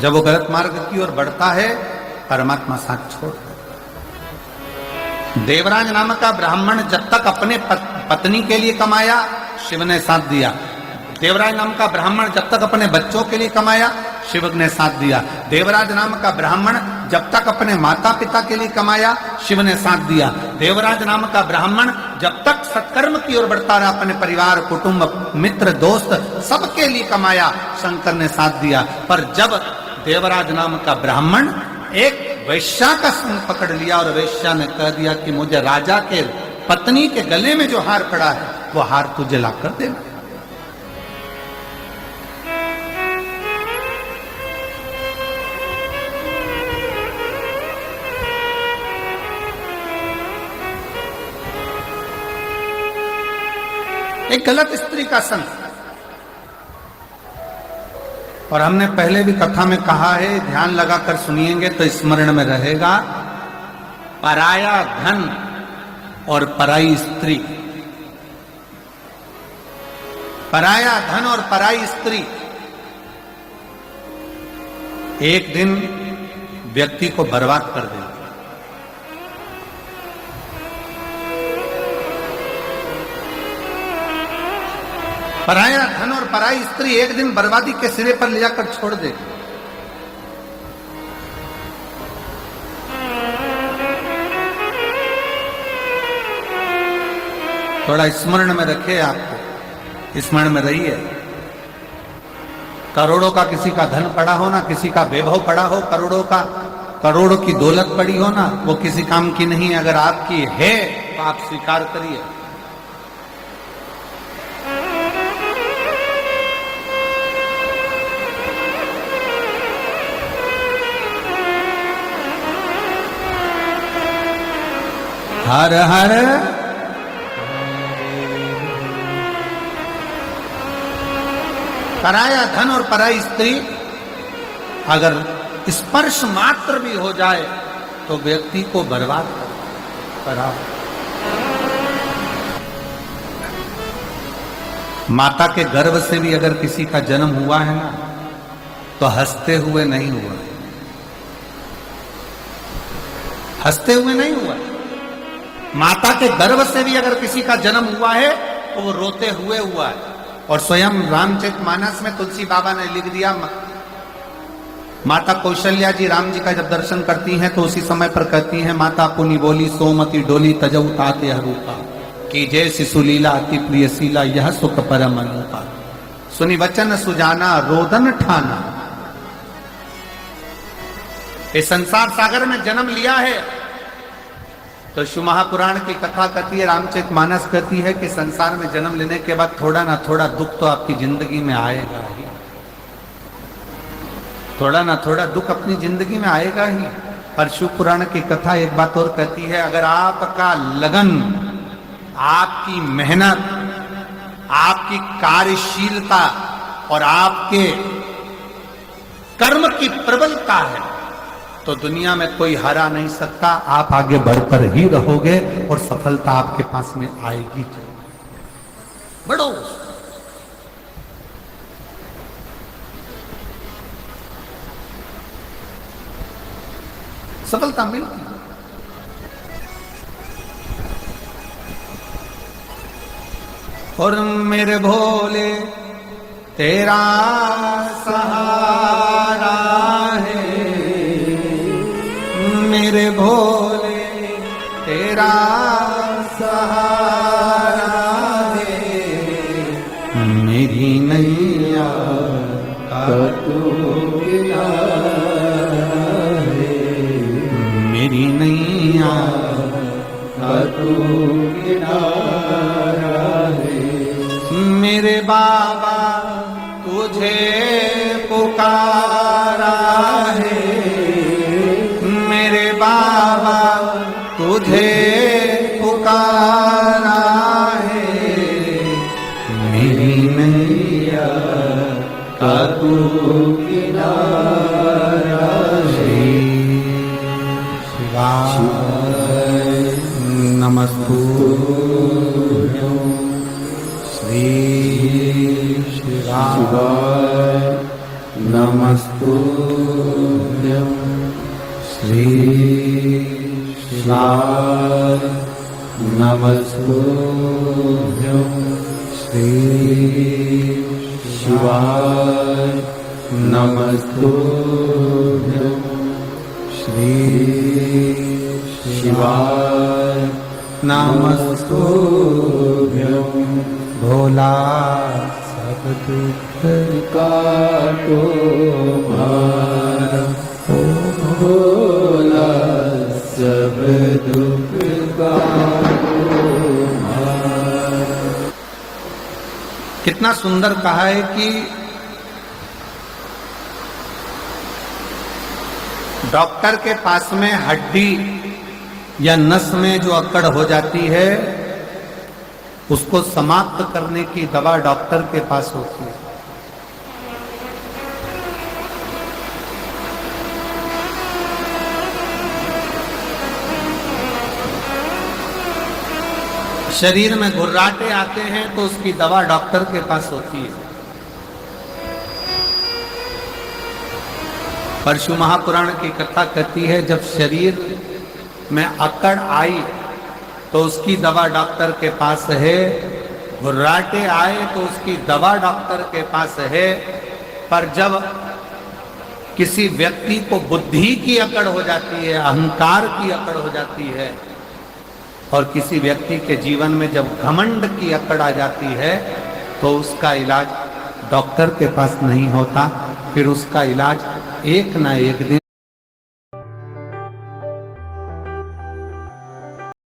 जब वो गलत मार्ग की ओर बढ़ता है, परमात्मा साथ छोड़। देवराज नाम का ब्राह्मण जब तक अपने पत्नी के लिए कमाया, शिव ने साथ दिया। देवराज नाम का ब्राह्मण जब तक अपने बच्चों के लिए कमाया, शिव ने साथ दिया। देवराज नाम का ब्राह्मण जब तक अपने माता पिता के लिए कमाया, शिव ने साथ दिया। देवराज नाम का ब्राह्मण जब तक सत्कर्म की ओर बढ़ता रहा, अपने परिवार, कुटुंब, मित्र, दोस्त सबके लिए कमाया, शंकर ने साथ दिया। पर जब देवराज नाम का ब्राह्मण एक वैश्या का संग पकड़ लिया और वैश्या ने कह दिया कि मुझे राजा के पत्नी के गले में जो हार पड़ा है, वो हार तुझे लाकर देना। एक गलत स्त्री का संग। और हमने पहले भी कथा में कहा है, ध्यान लगाकर सुनिएंगे तो स्मरण में रहेगा। पराया धन और पराई स्त्री, पराया धन और पराई स्त्री एक दिन व्यक्ति को बर्बाद कर देगी। पराया धन और पराई स्त्री एक दिन बर्बादी के सिरे पर ले जाकर छोड़ देगी। थोड़ा स्मरण में रखे, आपको स्मरण में रहिए। करोड़ों का किसी का धन पड़ा हो ना, किसी का वैभव पड़ा हो, करोड़ों की दौलत पड़ी हो ना, वो किसी काम की नहीं। अगर आपकी है तो आप स्वीकार करिए। हर हर पराया धन और पराई स्त्री अगर स्पर्श मात्र भी हो जाए तो व्यक्ति को बर्बाद करा। माता के गर्भ से भी अगर किसी का जन्म हुआ है ना, तो हंसते हुए नहीं हुआ, हंसते हुए नहीं हुआ। माता के गर्भ से भी अगर किसी का जन्म हुआ है तो वो रोते हुए हुआ है। और स्वयं रामचरितमानस में तुलसी बाबा ने लिख दिया, माता कौशल्या जी राम जी का जब दर्शन करती हैं तो उसी समय पर कहती हैं, माता पुनि बोली सोमति डोली तजऊ ताते हरूपा की जय शिशुलीला अति प्रियशीला यह सुख परम अनुपा सुनि वचन सुजाना रोदन ठाना। इस संसार सागर में जन्म लिया है तो शिव महापुराण की कथा कहती है, रामचरितमानस कहती है कि संसार में जन्म लेने के बाद थोड़ा ना थोड़ा दुख तो आपकी जिंदगी में आएगा ही, थोड़ा ना थोड़ा दुख अपनी जिंदगी में आएगा ही। पर शिव पुराण की कथा एक बात और कहती है, अगर आपका लगन, आपकी मेहनत, आपकी कार्यशीलता और आपके कर्म की प्रबलता है तो दुनिया में कोई हरा नहीं सकता। आप आगे बढ़कर ही रहोगे और सफलता आपके पास में आएगी। बढ़ो। सफलता मिलती। और मेरे भोले तेरा सहारा है, मेरे भोले तेरा सहारा है, मेरी नैया का तू किनारा है, मेरी नैया का तू किनारा है। मेरे बाबा तुझे पुकारा है, मेरे बाबा तुझे पुकारा है, मेरी नैया का तू किनारा है। शिवाय नमस्तुभ्यं श्री शिवाय नमस्तुभ्यं श्री शिवाय नमस्तुभ्यं श्री शिवाय नमस्तुभ्यं श्री शिवाय नमस्तुभ्यं भोला सब दुख काटो भार भोला सब दुख काटो भार। कितना सुंदर कहा है कि डॉक्टर के पास में हड्डी या नस में जो अकड़ हो जाती है उसको समाप्त करने की दवा डॉक्टर के पास होती है। शरीर में घुर्राटे आते हैं तो उसकी दवा डॉक्टर के पास होती है। परशु महापुराण की कथा कहती है जब शरीर में अकड़ आई तो उसकी दवा डॉक्टर के पास है, घुर्राटे आए तो उसकी दवा डॉक्टर के पास है। पर जब किसी व्यक्ति को बुद्धि की अकड़ हो जाती है, अहंकार की अकड़ हो जाती है, और किसी व्यक्ति के जीवन में जब घमंड की अकड़ आ जाती है तो उसका इलाज डॉक्टर के पास नहीं होता, फिर उसका इलाज एक ना एक दिन